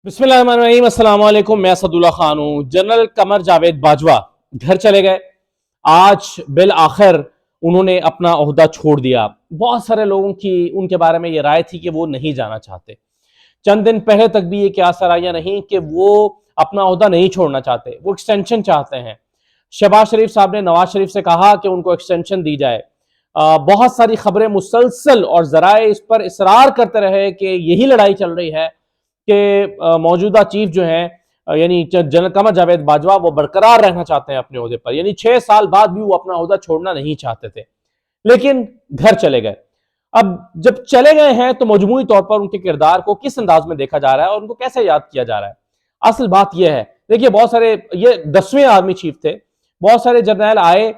बिस्मिल्लाहिर्रहमानिर्रहीम, अस्सलाम वालेकुम। मैं असदुल्ला खान हूँ। जनरल कमर जावेद बाजवा घर चले गए। आज बिल आखिर उन्होंने अपना ओहदा छोड़ दिया। बहुत सारे लोगों की उनके बारे में ये राय थी कि वो नहीं जाना चाहते। चंद दिन पहले तक भी ये क्या सराहियां नहीं कि वो अपना ओहदा नहीं छोड़ना चाहते, वो एक्सटेंशन चाहते हैं। शहबाज शरीफ साहब ने नवाज शरीफ से कहा कि उनको एक्सटेंशन दी जाए। बहुत सारी खबरें मुसलसल और जराए इस पर इसरार करते रहे कि यही लड़ाई चल रही है कि मौजूदा चीफ जो है यानी जनरल कमर जावेद बाजवा वो बरकरार रहना चाहते हैं अपने ओहदे पर, यानी 6 साल बाद भी वो अपना ओहदा छोड़ना नहीं चाहते थे, लेकिन घर चले गए। अब जब चले गए हैं तो मजमूई तौर पर उनके किरदार को किस अंदाज में देखा जा रहा है और उनको कैसे याद किया जा रहा है। असल बात यह है, देखिए बहुत सारे, ये 10वें आर्मी चीफ थे, बहुत सारे जर्नैल आए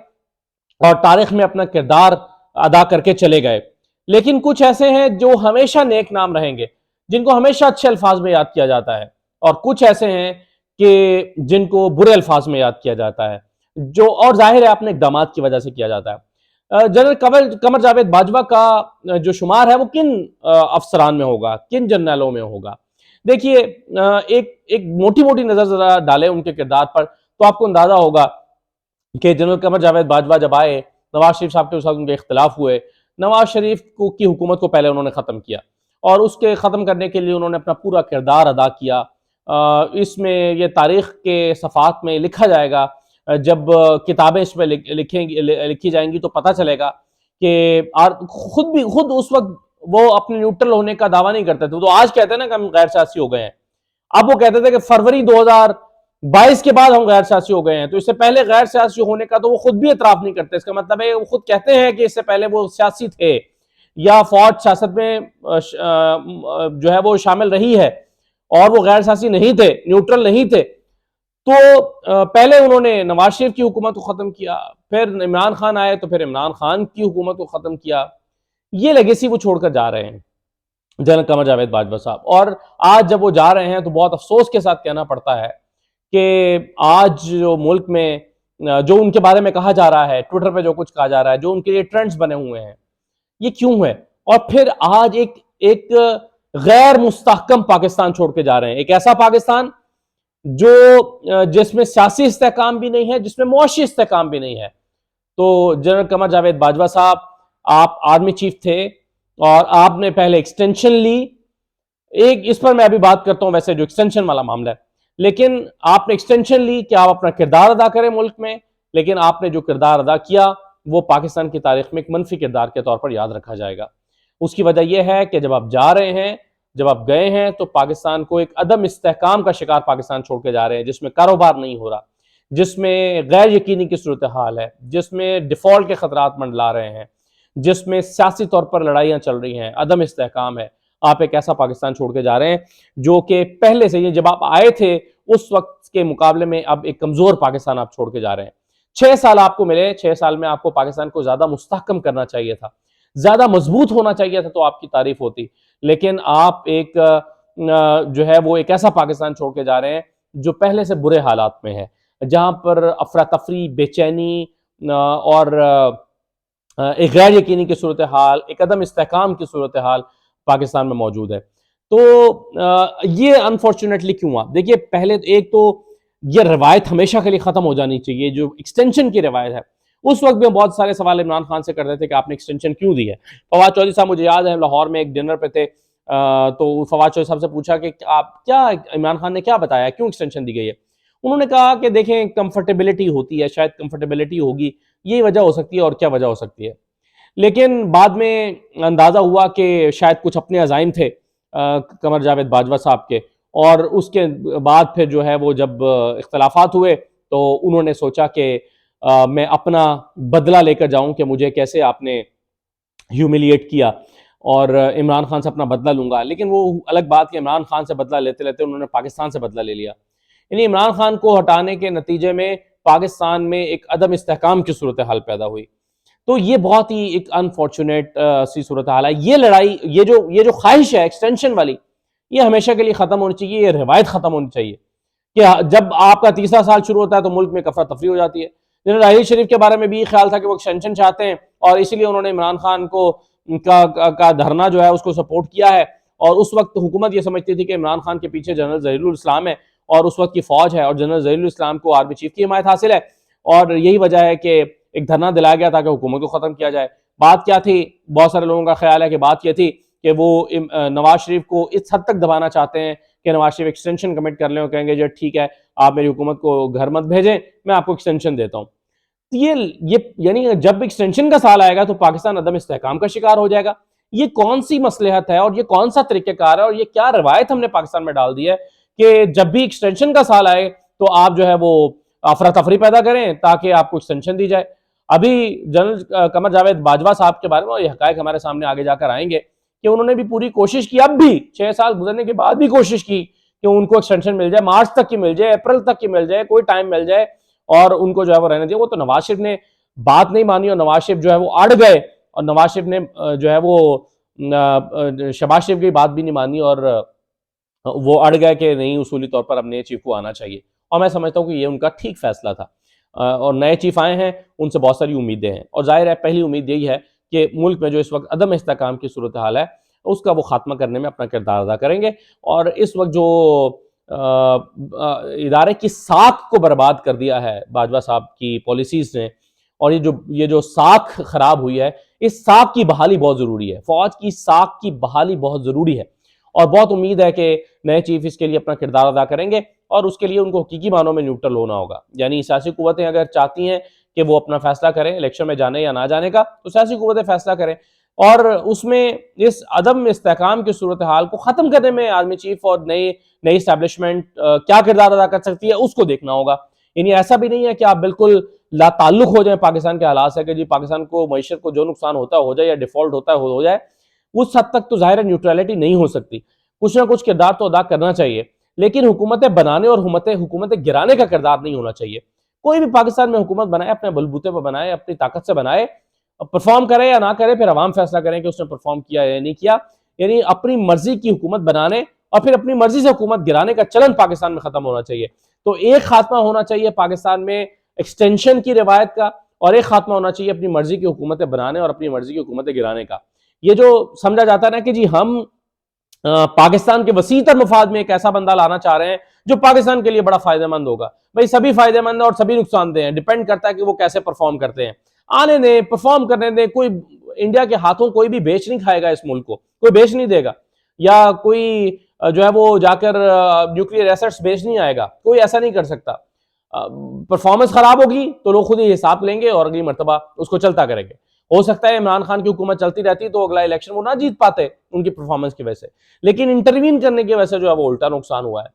और तारीख में अपना किरदार अदा करके चले गए, लेकिन कुछ ऐसे हैं जो हमेशा नेक नाम रहेंगे, जिनको हमेशा अच्छे अल्फाज में याद किया जाता है, और कुछ ऐसे हैं कि जिनको बुरे अल्फाज में याद किया जाता है, जो और जाहिर है अपने इकदामात की वजह से किया जाता है। जनरल कमर जावेद बाजवा का जो शुमार है वो किन अफसरान में होगा, किन जर्नैलों में होगा। देखिए एक एक मोटी मोटी नजर जरा डालें उनके किरदार पर तो आपको अंदाजा होगा कि जनरल कमर जावेद बाजवा जब आए, नवाज शरीफ साहब के साथ उनके इख्तलाफ हुए। नवाज शरीफ की हुकूमत को पहले उन्होंने ख़त्म किया और उसके ख़त्म करने के लिए उन्होंने अपना पूरा किरदार अदा किया। इसमें ये तारीख़ के सफ़ात में लिखा जाएगा, जब किताबें इसमें लिखी जाएंगी तो पता चलेगा कि खुद उस वक्त वो अपने न्यूट्रल होने का दावा नहीं करते थे। तो आज कहते हैं ना कि हम गैर सियासी हो गए हैं, अब वो कहते थे कि फरवरी 2022 के बाद हम गैर सियासी हो गए हैं, तो इससे पहले गैर सियासी होने का तो वो खुद भी एतराफ नहीं करते। इसका मतलब है वो खुद कहते हैं कि इससे पहले वो सियासी थे या फौज सियासत में जो है वो शामिल रही है और वो गैर सियासी नहीं थे, न्यूट्रल नहीं थे। तो पहले उन्होंने नवाज शरीफ की हुकूमत को खत्म किया, फिर इमरान खान आए तो फिर इमरान खान की हुकूमत को खत्म किया। ये लेगेसी वो छोड़कर जा रहे हैं जनरल कमर जावेद बाजवा साहब। और आज जब वो जा रहे हैं तो बहुत अफसोस के साथ कहना पड़ता है कि आज जो मुल्क में जो उनके बारे में कहा जा रहा है, ट्विटर पे जो कुछ कहा जा रहा है, जो उनके लिए ट्रेंड्स बने हुए हैं, ये क्यों है। और फिर आज एक एक गैर मुस्तहकम पाकिस्तान छोड़ के जा रहे हैं, एक ऐसा पाकिस्तान जो जिसमें सियासी इस्तेहकाम भी नहीं है, जिसमें मुआशी इस्तेहकाम भी नहीं है। तो जनरल कमर जावेद बाजवा साहब, आप आर्मी चीफ थे और आपने पहले एक्सटेंशन ली। एक इस पर मैं अभी बात करता हूं, वैसे जो एक्सटेंशन वाला मामला है, लेकिन आपने एक्सटेंशन ली कि आप अपना किरदार अदा करें मुल्क में, लेकिन आपने जो किरदार अदा किया वो पाकिस्तान की तारीख में एक मनफी किरदार के तौर पर याद रखा जाएगा। उसकी वजह यह है कि जब आप जा रहे हैं, जब आप गए हैं, तो पाकिस्तान को एक अदम इस्तेहकाम का शिकार पाकिस्तान छोड़ के जा रहे हैं, जिसमें कारोबार नहीं हो रहा, जिसमें गैर यकीनी की सूरत हाल है, जिसमें डिफॉल्ट के खतरात मंडला रहे हैं, जिसमें सियासी तौर पर लड़ाइयाँ चल रही हैं, अदम इस्तेहकाम है। आप एक ऐसा पाकिस्तान छोड़ के जा रहे हैं जो कि पहले से ही जब आप आए थे उस वक्त के मुकाबले में अब एक कमजोर पाकिस्तान आप छोड़ के जा रहे हैं। 6 साल आपको मिले, 6 साल में आपको पाकिस्तान को ज्यादा मुस्तहकम करना चाहिए था, ज्यादा मजबूत होना चाहिए था, तो आपकी तारीफ होती। लेकिन आप एक जो है वो एक ऐसा पाकिस्तान छोड़ के जा रहे हैं जो पहले से बुरे हालात में है, जहां पर अफरा तफरी, बेचैनी और एक गैर यकीनी की सूरत हाल, एक अदम इस्तेहकाम की सूरत हाल पाकिस्तान में मौजूद है। तो ये अनफॉर्चुनेटली क्यों हुआ। देखिए पहले तो एक तो ये रवायत हमेशा के लिए खत्म हो जानी चाहिए, जो एक्सटेंशन की रवायत है। उस वक्त भी हम बहुत सारे सवाल इमरान खान से करते थे कि आपने एक्सटेंशन क्यों दी है। फवाद चौधरी साहब, मुझे याद है लाहौर में एक डिनर पे थे, तो फवाद चौधरी साहब से पूछा कि आप क्या, इमरान खान ने क्या बताया, क्यों एक्सटेंशन दी गई है। उन्होंने कहा कि देखें कंफर्टेबिलिटी होती है, शायद कंफर्टेबिलिटी होगी, यही वजह हो सकती है, और क्या वजह हो सकती है। लेकिन बाद में अंदाजा हुआ कि शायद कुछ अपने अज़ाइम थे कमर जावेद बाजवा साहब के, और उसके बाद फिर जो है वो जब इख्तलाफात हुए तो उन्होंने सोचा कि मैं अपना बदला लेकर जाऊं कि मुझे कैसे आपने ह्यूमिलिएट किया, और इमरान खान से अपना बदला लूंगा। लेकिन वो अलग बात कि इमरान खान से बदला लेते लेते उन्होंने पाकिस्तान से बदला ले लिया। यानी इमरान खान को हटाने के नतीजे में पाकिस्तान में एक अदम इस्तेहकाम की सूरत हाल पैदा हुई। तो ये बहुत ही एक अनफॉर्चुनेट सी सूरत हाल है। ये लड़ाई, ये जो ख्वाहिश है एक्सटेंशन वाली, ये हमेशा के लिए खत्म होनी चाहिए, ये रिवायत खत्म होनी चाहिए कि जब आपका तीसरा साल शुरू होता है तो मुल्क में कफरा तफरी हो जाती है। जनरल राहील शरीफ के बारे में भी ख्याल था कि वो एक्सटेंशन चाहते हैं और इसीलिए उन्होंने इमरान खान को का धरना जो है उसको सपोर्ट किया है, और उस वक्त हुकूमत ये समझती थी कि इमरान खान के पीछे जनरल जहीरुल इस्लाम है और उस वक्त की फौज है और जनरल जहीरुल इस्लाम को आर्मी चीफ की हिमायत हासिल है, और यही वजह है कि एक धरना दिलाया गया था कि हुकूमत को खत्म किया जाए। बात क्या थी, बहुत सारे लोगों का ख्याल है कि बात यह थी कि वो नवाज शरीफ को इस हद तक दबाना चाहते हैं कि नवाज शरीफ एक्सटेंशन कमिट कर लें और कहेंगे जो ठीक है आप मेरी हुकूमत को घर मत भेजें, मैं आपको एक्सटेंशन देता हूं। तो ये यानी जब एक्सटेंशन का साल आएगा तो पाकिस्तान अदम इस्तेहकाम का शिकार हो जाएगा। ये कौन सी मसलहत है और ये कौन सा तरीक़ेकार है और ये क्या रवायत हमने पाकिस्तान में डाल दी है कि जब भी एक्सटेंशन का साल आए तो आप जो है वो अफरा तफरी पैदा करें ताकि आपको एक्सटेंशन दी जाए। अभी जनरल कमर जावेद बाजवा साहब के बारे में ये हकायक हमारे सामने आगे जाकर आएंगे कि उन्होंने भी पूरी कोशिश की, अब भी 6 साल गुजरने के बाद भी कोशिश की कि उनको एक्सटेंशन मिल जाए, मार्च तक की मिल जाए, अप्रैल तक की मिल जाए, कोई टाइम मिल जाए और उनको जो है वो रहने दिया। वो तो नवाज शरीफ ने बात नहीं मानी और नवाज शरीफ जो है वो अड़ गए और नवाज शरीफ ने जो है वो शहबाज शरीफ की बात भी नहीं मानी और वो अड़ गए कि नहीं उसूली तौर पर अब नए चीफ को आना चाहिए। और मैं समझता हूँ कि ये उनका ठीक फैसला था। और नए चीफ आए हैं, उनसे बहुत सारी उम्मीदें हैं और जाहिर है पहली उम्मीद यही है कि मुल्क में जो इस वक्त अदम इस्तेहकाम की सूरत हाल है उसका वो खात्मा करने में अपना किरदार अदा करेंगे। और इस वक्त जो इदारे की साख को बर्बाद कर दिया है बाजवा साहब की पॉलिसीज ने, और ये जो साख खराब हुई है, इस साख की बहाली बहुत जरूरी है। फौज की साख की बहाली बहुत जरूरी है और बहुत उम्मीद है कि नए चीफ इसके लिए अपना किरदार अदा करेंगे और उसके लिए उनको हकीकी मानों में न्यूट्रल होना होगा। यानी सियासी कुव्वतें अगर चाहती हैं कि वो अपना फैसला करें इलेक्शन में जाने या ना जाने का, तो सियासी कुव्वतें फैसला करें और उसमें इस अदम इस्तेहकाम की सूरत हाल को ख़त्म करने में आर्मी चीफ और नई नई इस्टेब्लिशमेंट क्या किरदार अदा कर सकती है उसको देखना होगा। यानी ऐसा भी नहीं है कि आप बिल्कुल लाताल्लुक हो जाए पाकिस्तान के हालात से कि जी पाकिस्तान को मईशत को जो नुकसान होता है हो जाए या डिफॉल्ट होता है हो जाए। उस हद तक तो जाहिर है न्यूट्रलिटी नहीं हो सकती, कुछ ना कुछ किरदार तो अदा करना चाहिए, लेकिन हुकूमतें बनाने और हुकूमतें गिराने का किरदार नहीं होना चाहिए। कोई भी पाकिस्तान में हुकूमत बनाए अपने बलबूते पर बनाए, अपनी ताकत से बनाए, परफॉर्म करे या ना करे फिर अवाम फैसला करें कि उसने परफॉर्म किया या नहीं किया। यानी अपनी मर्जी की हुकूमत बनाने और फिर अपनी मर्जी से हुकूमत गिराने का चलन पाकिस्तान में खत्म होना चाहिए। तो एक खात्मा होना चाहिए पाकिस्तान में एक्सटेंशन की रिवायत का और एक खात्मा होना चाहिए अपनी मर्जी की हुकूमतें बनाने और अपनी मर्जी की हुकूमतें गिराने का। ये जो समझा जाता है ना कि जी हम पाकिस्तान के वसीतर मफाद में एक ऐसा बंदा लाना चाह रहे हैं जो पाकिस्तान के लिए बड़ा फायदेमंद होगा, भाई सभी फायदेमंद और सभी नुकसानदेह हैं, डिपेंड करता है कि वो कैसे परफॉर्म करते हैं। आने दें, परफॉर्म करने दें। कोई इंडिया के हाथों कोई भी बेच नहीं खाएगा, इस मुल्क को कोई बेच नहीं देगा, या कोई जो है वो जाकर न्यूक्लियर एसेट्स बेच नहीं आएगा, कोई ऐसा नहीं कर सकता। परफॉर्मेंस खराब होगी तो लोग खुद ही हिसाब लेंगे और अगली मरतबा उसको चलता करेंगे। हो सकता है इमरान खान की हुकूमत चलती रहती तो अगला इलेक्शन वो ना जीत पाते उनकी परफॉर्मेंस की वजह से, लेकिन इंटरवीन करने की वजह से जो है वो उल्टा नुकसान हुआ है।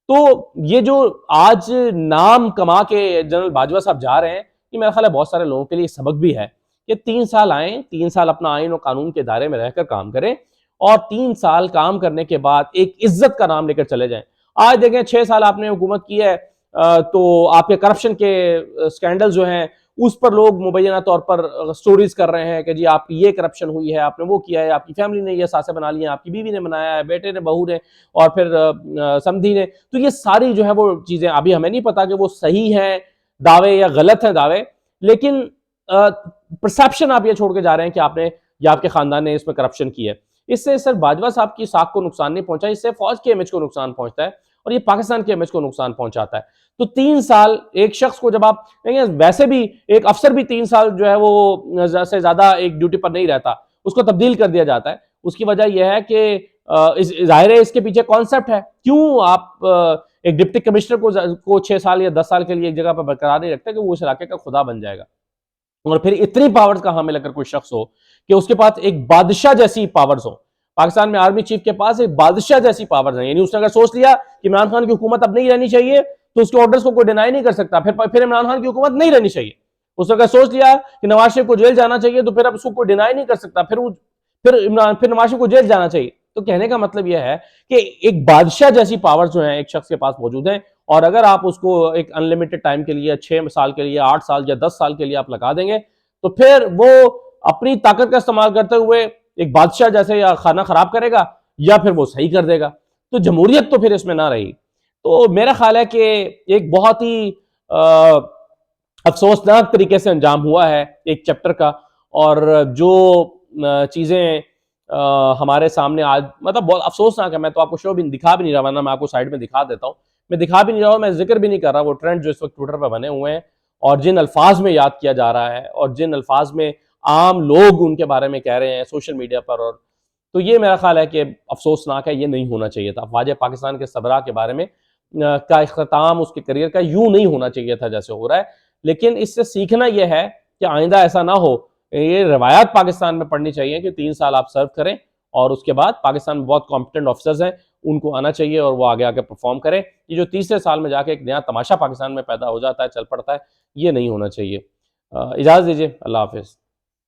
तो ये जो आज नाम कमा के जनरल बाजवा साहब जा रहे हैं, ये मेरा ख्याल है बहुत सारे लोगों के लिए सबक भी है कि 3 साल आए, 3 साल अपना आइन और कानून के दायरे में रहकर काम करें और 3 साल काम करने के बाद एक इज्जत का नाम लेकर चले जाएं। आज देखें 6 साल आपने हुकूमत की है तो आपके करप्शन के स्कैंडल जो हैं उस पर लोग मुबैना तौर पर स्टोरीज कर रहे हैं कि जी आपकी ये करप्शन हुई है, आपने वो किया है, आपकी फैमिली ने ये सासे बना लिए, आपकी बीवी ने बनाया है, बेटे ने, बहू ने और फिर समधी ने। तो ये सारी जो है वो चीजें अभी हमें नहीं पता कि वो सही हैं दावे या गलत हैं दावे, लेकिन परसेप्शन आप ये छोड़ के जा रहे हैं कि आपने या आपके खानदान ने इसमें करप्शन की है। इससे सिर्फ बाजवा साहब की साख को नुकसान नहीं पहुंचा, इससे फौज के इमेज को नुकसान पहुंचता है और ये पाकिस्तान के इमेज को नुकसान पहुंचाता है। तो 3 साल एक शख्स को जब आप देखेंगे, वैसे भी एक अफसर भी 3 साल जो है वो से ज्यादा एक ड्यूटी पर नहीं रहता, उसको तब्दील कर दिया जाता है। उसकी वजह यह है कि जाहिर है इसके पीछे कॉन्सेप्ट है, क्यों आप एक डिप्टी कमिश्नर को 6 साल या 10 साल के लिए एक जगह पर बरकरार नहीं रखते कि वो उस इलाके का खुदा बन जाएगा। और फिर इतनी पावर्स का हामिल अगर कोई शख्स हो कि उसके पास एक बादशाह जैसी पावर्स हो, पाकिस्तान में आर्मी चीफ के पास एक बादशाह जैसी पावर्स है। यानी उसने अगर सोच लिया कि इमरान खान की हुकूमत अब नहीं रहनी चाहिए तो उसके ऑर्डर्स को कोई डिनाई नहीं कर सकता, फिर इमरान खान की हुकूमत नहीं रहनी चाहिए। उसने अगर सोच लिया कि नवाज शरीफ को जेल जाना चाहिए तो फिर अब उसको कोई डिनाई नहीं कर सकता, फिर नवाज शरीफ को जेल जाना चाहिए। तो कहने का मतलब यह है कि एक बादशाह जैसी पावर्स जो है एक शख्स के पास मौजूद है, और अगर आप उसको एक अनलिमिटेड टाइम के लिए 6 साल के लिए 8 साल या 10 साल के लिए आप लगा देंगे तो फिर वो अपनी ताकत का इस्तेमाल करते हुए एक बादशाह जैसे या खाना खराब करेगा या फिर वो सही कर देगा। तो जमहूरियत तो फिर इसमें ना रही। तो मेरा ख्याल है कि एक बहुत ही अफसोसनाक तरीके से अंजाम हुआ है एक चैप्टर का, और जो चीजें हमारे सामने आज मतलब बहुत अफसोसनाक है। मैं तो आपको शो भी दिखा भी नहीं रहा, वरना मैं आपको साइड में दिखा देता हूँ। मैं दिखा भी नहीं रहा हूँ, मैं जिक्र भी नहीं कर रहा वो ट्रेंड जो इस वक्त ट्विटर पर बने हुए हैं और जिन अल्फाज में याद किया जा रहा है और जिन अल्फाज में आम लोग उनके बारे में कह रहे हैं सोशल मीडिया पर। और तो ये मेरा ख्याल है कि अफसोसनाक है, ये नहीं होना चाहिए था। ख्वाजा पाकिस्तान के सबरा के बारे में का इख्तिताम उसके करियर का यूं नहीं होना चाहिए था जैसे हो रहा है। लेकिन इससे सीखना यह है कि आइंदा ऐसा ना हो। ये रवायात पाकिस्तान में पढ़नी चाहिए कि 3 साल आप सर्व करें और उसके बाद पाकिस्तान में बहुत कॉम्पिटेंट ऑफिसर्स हैं, उनको आना चाहिए और वो आगे आके परफॉर्म करें। ये जो तीसरे साल में जाके एक नया तमाशा पाकिस्तान में पैदा हो जाता है, चल पड़ता है, ये नहीं होना चाहिए। इजाज़त दीजिए, अल्लाह हाफिज़।